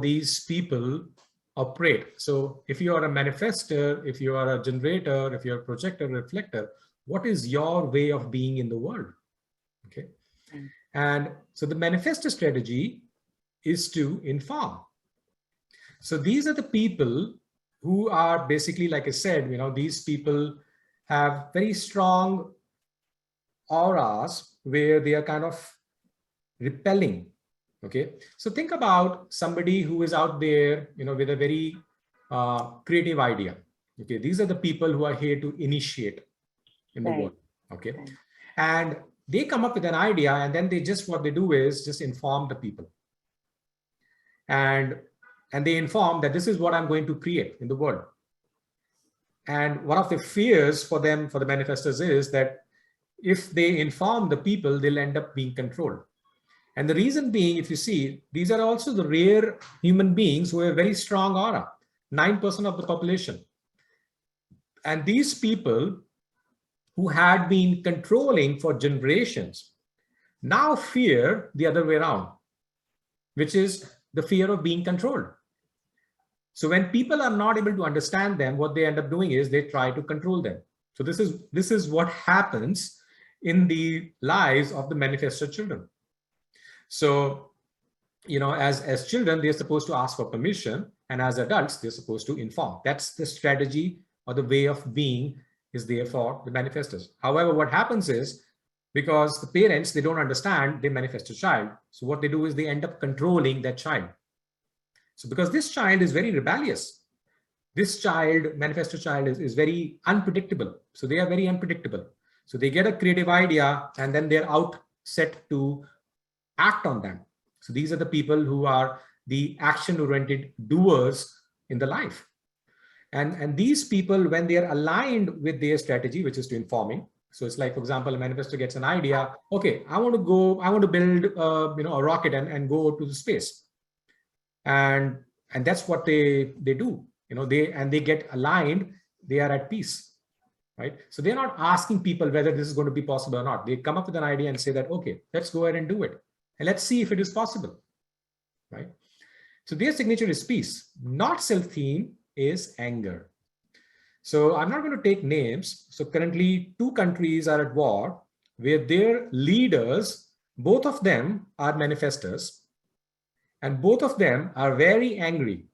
these people operate. So if you are a manifestor, if you are a generator, if you're a projector, reflector, what is your way of being in the world? Okay. And so the manifesto strategy is to inform. So these are the people who are basically, like I said, these people have very strong auras where they are kind of repelling. Okay. So think about somebody who is out there, with a very creative idea. Okay. These are the people who are here to initiate in the world. Okay. And they come up with an idea, and then what they do is just inform the people. And they inform that this is what I'm going to create in the world. And one of the fears for them, for the manifestors, is that if they inform the people, they'll end up being controlled. And the reason being, if you see, these are also the rare human beings who have very strong aura, 9% of the population. And these people who had been controlling for generations now fear the other way around, which is the fear of being controlled. So when people are not able to understand them, what they end up doing is they try to control them. So this is what happens in the lives of the manifestor children. So, as children, they're supposed to ask for permission, and as adults, they're supposed to inform. That's the strategy or the way of being is there for the manifestors. However, what happens is, because the parents, they don't understand the manifestor child. So what they do is they end up controlling that child. So because this child is very rebellious, this child, manifestor child, is very unpredictable. So they are very unpredictable. So they get a creative idea, and then they're out set to act on them. So these are the people who are the action-oriented doers in the life. And these people, when they are aligned with their strategy, which is to informing. So it's like, for example, a manifestor gets an idea. Okay, I want to build, a rocket and go to the space. And that's what they do. They get aligned. They are at peace, right? So they're not asking people whether this is going to be possible or not. They come up with an idea and say that, okay, let's go ahead and do it. And let's see if it is possible, right? So their signature is peace. Not self-theme is anger. So I'm not going to take names. So currently 2 countries are at war where their leaders, both of them are manifestors, and both of them are very angry.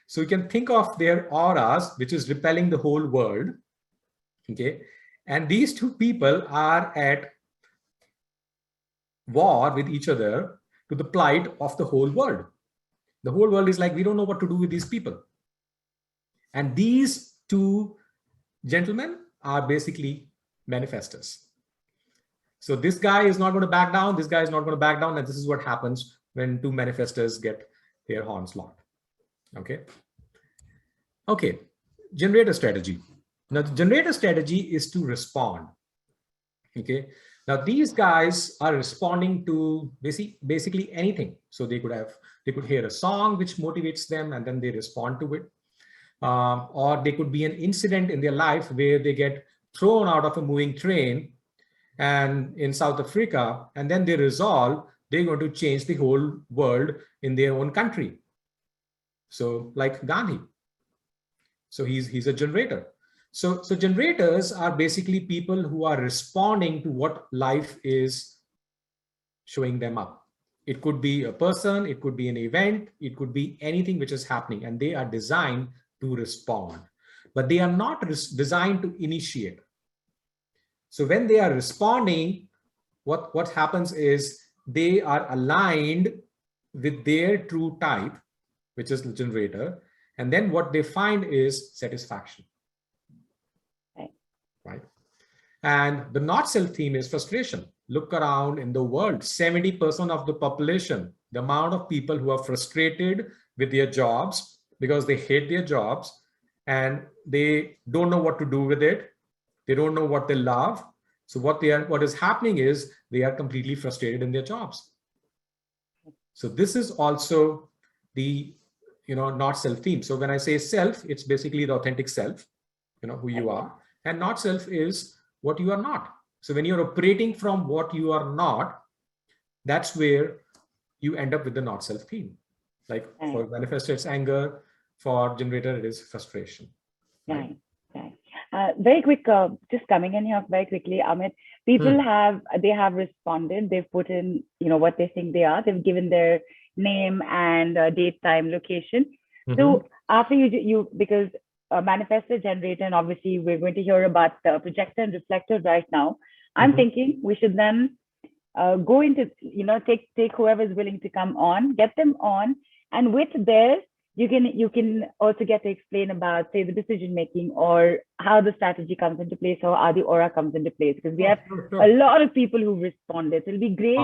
So you can think of their auras, which is repelling the whole world. Okay. And these 2 people are at war with each other to the plight of the whole world. The whole world is like, we don't know what to do with these people. And these 2 gentlemen are basically manifestors. So this guy is not going to back down. This guy is not going to back down. And this is what happens when 2 manifestors get their horns locked. Okay. Okay. Generator strategy. Now, the generator strategy is to respond. Okay. Now, these guys are responding to basically anything. So they could hear a song which motivates them, and then they respond to it. Or they could be an incident in their life where they get thrown out of a moving train and in South Africa, and then they resolve they're going to change the whole world in their own country. So like Gandhi. So he's a generator. So generators are basically people who are responding to what life is showing them up. It could be a person, it could be an event, it could be anything which is happening, and they are designed to respond, but they are not designed to initiate. So when they are responding, what happens is they are aligned with their true type, which is the generator, and then what they find is satisfaction. Right? And the not self theme is frustration. Look around in the world, 70% of the population, the amount of people who are frustrated with their jobs because they hate their jobs and they don't know what to do with it. They don't know what they love. So what is happening is they are completely frustrated in their jobs. So this is also the, not self theme. So when I say self, it's basically the authentic self, who you are, and not self is what you are not. So when you're operating from what you are not, that's where you end up with the not self theme. Like for manifestor, it's anger. For generator, it is frustration. Right. Very quick, just coming in here very quickly, Amit. People have responded. They've put in, what they think they are. They've given their name and date, time, location. So after you because manifestor, generator, and obviously we're going to hear about projector and reflector right now. I'm thinking we should then go into, take whoever is willing to come on, get them on, and with this, you can also get to explain about, say, the decision making or how the strategy comes into place, or how the aura comes into place, because we have a lot of people who responded. So it'll be great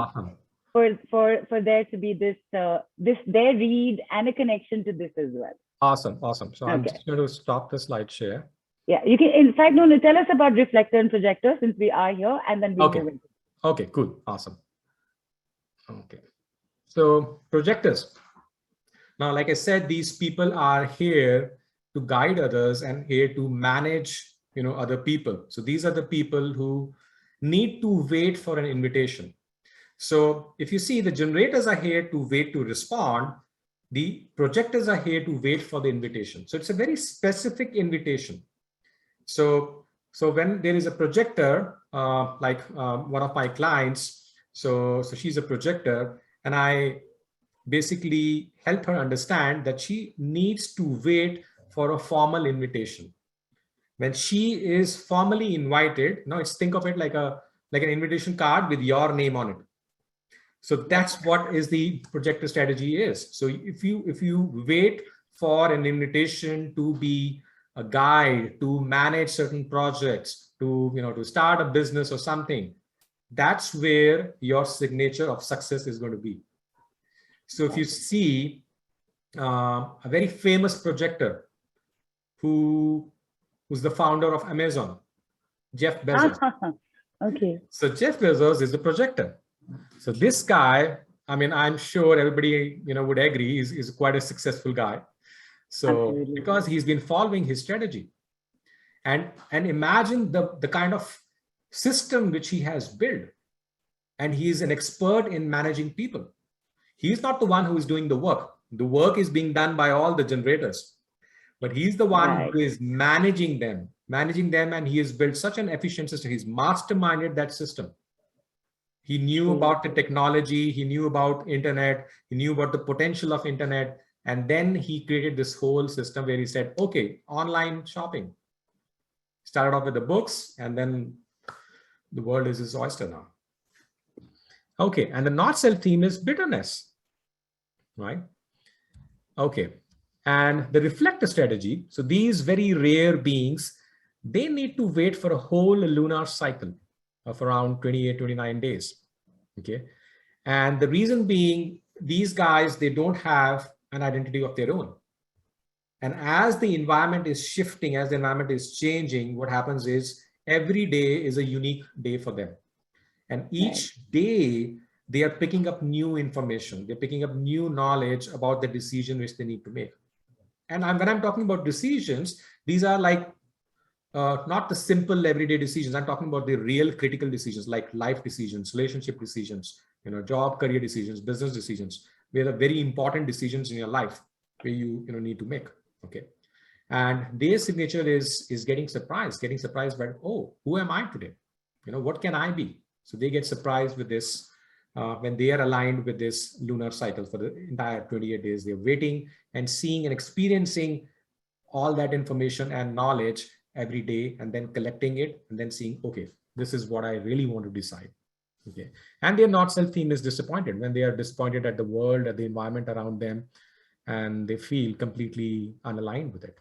for there to be this their read and a connection to this as well. Awesome. So I'm just going to stop the slide share. Yeah, you can. In fact, no, tell us about reflector and projector since we are here, and then we'll move into. Okay, cool, awesome. Okay, so projectors. Now, like I said, these people are here to guide others and here to manage, other people. So these are the people who need to wait for an invitation. So if you see, the generators are here to wait to respond. The projectors are here to wait for the invitation. So it's a very specific invitation. So when there is a projector, like one of my clients, so she's a projector, and I basically help her understand that she needs to wait for a formal invitation. When she is formally invited, think of it like an invitation card with your name on it. So that's what is the projector strategy is. So if you wait for an invitation to be a guide, to manage certain projects, to start a business or something, that's where your signature of success is going to be. So if you see a very famous projector who's the founder of Amazon, Jeff Bezos. Okay. So Jeff Bezos is the projector. So this guy, I'm sure everybody would agree, is quite a successful guy. So absolutely. Because he's been following his strategy, and imagine the kind of system which he has built, and he's an expert in managing people. He's not the one who is doing the work. The work is being done by all the generators, but he's the one who is managing them, and he has built such an efficient system. He's masterminded that system. He knew about the technology, he knew about internet, he knew about the potential of internet. And then he created this whole system where he said, okay, online shopping. Started off with the books, and then the world is his oyster now. Okay, and the not self theme is bitterness, right? Okay, and the reflector strategy. So these very rare beings, they need to wait for a whole lunar cycle of around 28, 29 days. Okay, and the reason being, these guys, they don't have an identity of their own. And as the environment is shifting, as the environment is changing, what happens is every day is a unique day for them. And each day they are picking up new information. They're picking up new knowledge about the decision which they need to make. And when I'm talking about decisions, these are like not the simple everyday decisions. I'm talking about the real critical decisions, like life decisions, relationship decisions, job, career decisions, business decisions. They are very important decisions in your life where you need to make. Okay, and their signature is getting surprised by, oh, who am I today? What can I be? So they get surprised with this when they are aligned with this lunar cycle for the entire 28 days. They're waiting and seeing and experiencing all that information and knowledge every day, and then collecting it and then seeing, okay, this is what I really want to decide. Okay, and their not self theme is disappointed when they are disappointed at the world, at the environment around them, and they feel completely unaligned with it.